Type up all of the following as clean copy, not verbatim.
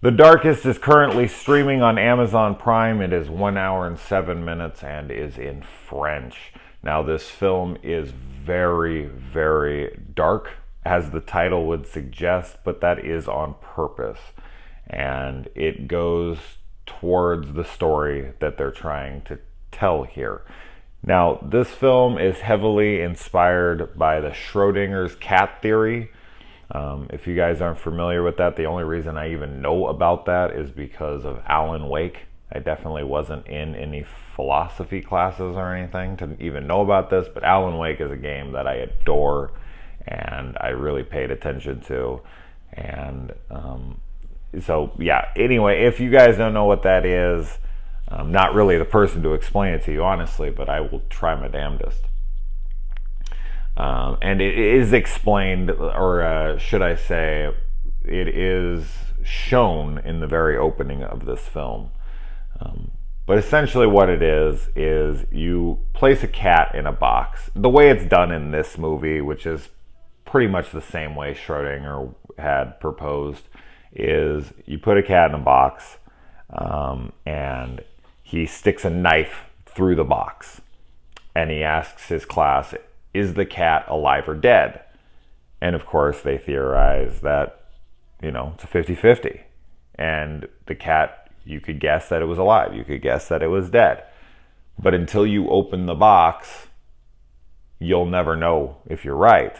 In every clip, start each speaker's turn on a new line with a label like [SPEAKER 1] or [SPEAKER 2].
[SPEAKER 1] The Darkest is currently streaming on Amazon Prime. It is 1 hour and 7 minutes and is in French. Now, this film is very, very dark, as the title would suggest, but that is on purpose. And it goes towards the story that they're trying to tell here. Now, this film is heavily inspired by the Schrodinger's cat theory. If you guys aren't familiar with that, the only reason I even know about that is because of Alan Wake. I definitely wasn't in any philosophy classes or anything to even know about this, but Alan Wake is a game that I adore and I really paid attention to. And so, yeah, anyway, if you guys don't know what that is, I'm not really the person to explain it to you, honestly, but I will try my damnedest. And it is explained, or should I say, it is shown in the very opening of this film. But essentially what it is you place a cat in a box. The way it's done in this movie, which is pretty much the same way Schrodinger had proposed, is you put a cat in a box, and he sticks a knife through the box. And he asks his class, is the cat alive or dead? And of course, they theorize that, it's a 50-50. And the cat, you could guess that it was alive. You could guess that it was dead. But until you open the box, you'll never know if you're right.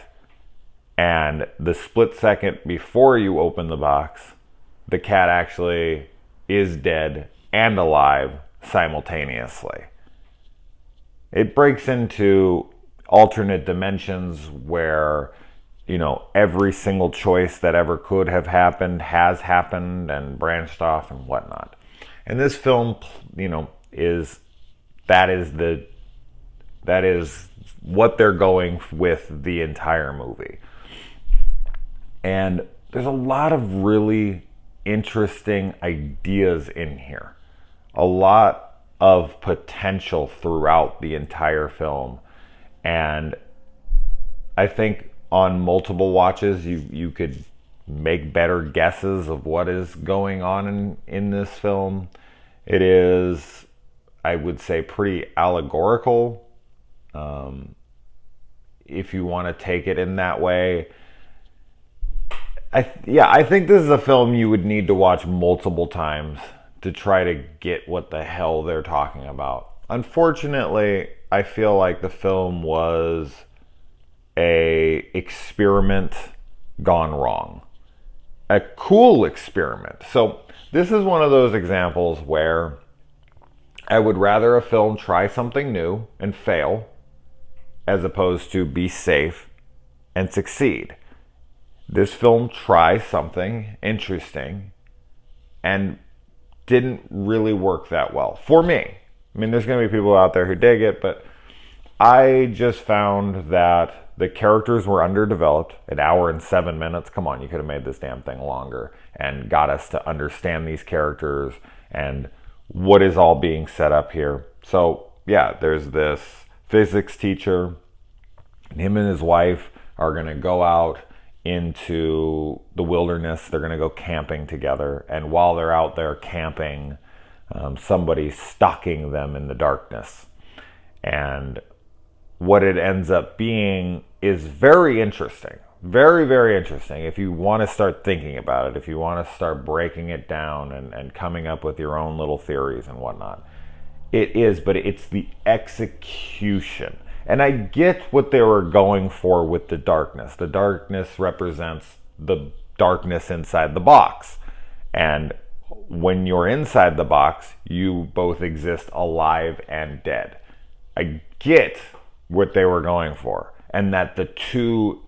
[SPEAKER 1] And the split second before you open the box, the cat actually is dead and alive simultaneously. It breaks into alternate dimensions where, every single choice that ever could have happened has happened and branched off and whatnot. And this film, is what they're going with the entire movie. And there's a lot of really interesting ideas in here. A lot of potential throughout the entire film. And I think on multiple watches, you could make better guesses of what is going on in this film. It is, I would say, pretty allegorical, if you want to take it in that way. I think this is a film you would need to watch multiple times to try to get what the hell they're talking about. Unfortunately, I feel like the film was a experiment gone wrong. A cool experiment. So this is one of those examples where I would rather a film try something new and fail as opposed to be safe and succeed. This film tries something interesting and didn't really work that well for me. I mean, there's going to be people out there who dig it, but I just found that the characters were underdeveloped. An hour and 7 minutes. Come on, you could have made this damn thing longer and got us to understand these characters and what is all being set up here. So, yeah, there's this physics teacher, and him and his wife are going to go out into the wilderness. They're going to go camping together. And while they're out there camping, somebody's stalking them in the darkness. And what it ends up being is very interesting. Very, very interesting. If you want to start thinking about it, if you want to start breaking it down and coming up with your own little theories and whatnot. It is, but it's the execution. And I get what they were going for with the darkness. The darkness represents the darkness inside the box. And when you're inside the box, you both exist alive and dead. I get what they were going for. And that the two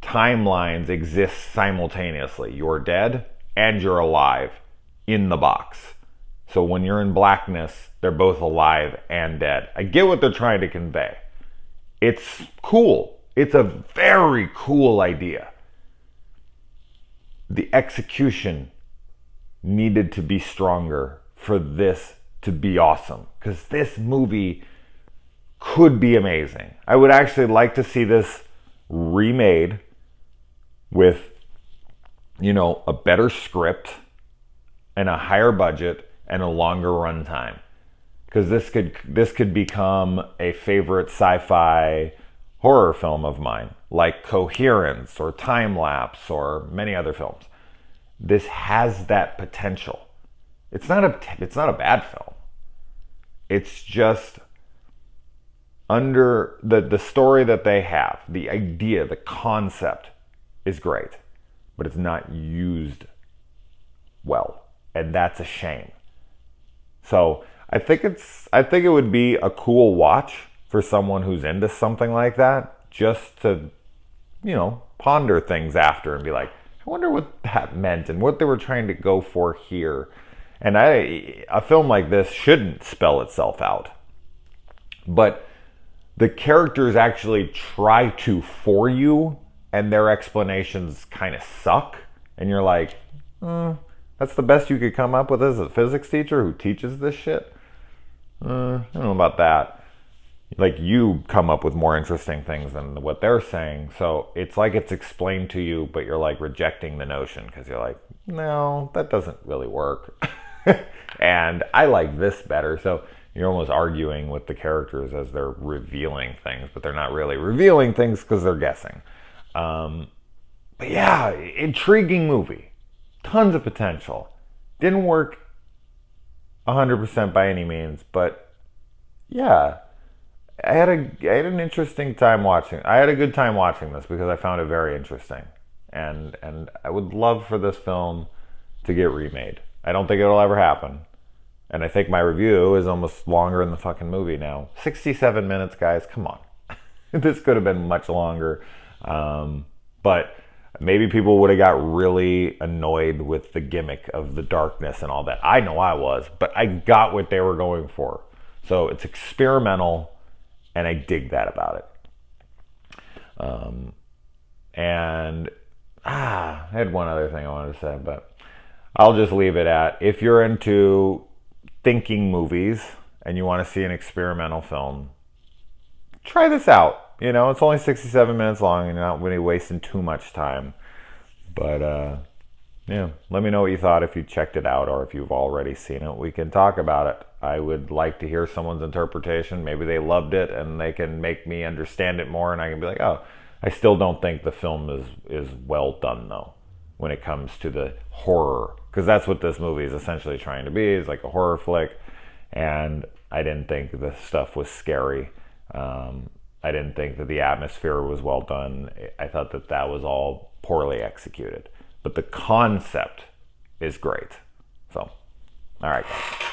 [SPEAKER 1] timelines exist simultaneously. You're dead and you're alive in the box. So when you're in blackness, they're both alive and dead. I get what they're trying to convey. It's cool. It's a very cool idea. The execution needed to be stronger for this to be awesome. Because this movie could be amazing. I would actually like to see this remade with, a better script, and a higher budget and a longer runtime. Because this could become a favorite sci-fi horror film of mine, like Coherence or Time Lapse or many other films. This has that potential. It's not a bad film. It's just under the story that they have, the idea, the concept is great, but it's not used well, and that's a shame. So I think it would be a cool watch for someone who's into something like that, just to, ponder things after and be like, I wonder what that meant and what they were trying to go for here. And a film like this shouldn't spell itself out, but the characters actually try to for you, and their explanations kind of suck, and you're like, that's the best you could come up with as a physics teacher who teaches this shit? I don't know about that. Like, you come up with more interesting things than what they're saying, so it's like it's explained to you, but you're like rejecting the notion because you're like, no, that doesn't really work. And I like this better, so you're almost arguing with the characters as they're revealing things, but they're not really revealing things because they're guessing. But yeah, intriguing movie. Tons of potential. Didn't work 100% by any means, but yeah, I had an interesting time watching. I had a good time watching this because I found it very interesting, and I would love for this film to get remade. I don't think it'll ever happen. And I think my review is almost longer than the fucking movie now. 67 minutes, guys. Come on. This could have been much longer. But maybe people would have got really annoyed with the gimmick of the darkness and all that. I know I was, but I got what they were going for. So it's experimental, and I dig that about it. I had one other thing I wanted to say, but I'll just leave it at, if you're into thinking movies and you want to see an experimental film, try this out. It's only 67 minutes long and you're not really wasting too much time. But let me know what you thought if you checked it out or if you've already seen it. We can talk about it. I would like to hear someone's interpretation. Maybe they loved it and they can make me understand it more, and I can be like, oh, I still don't think the film is well done though when it comes to the horror, because that's what this movie is essentially trying to be, is like a horror flick, and I didn't think the stuff was scary. I didn't think that the atmosphere was well done. I thought that was all poorly executed, but the concept is great. So, all right, guys.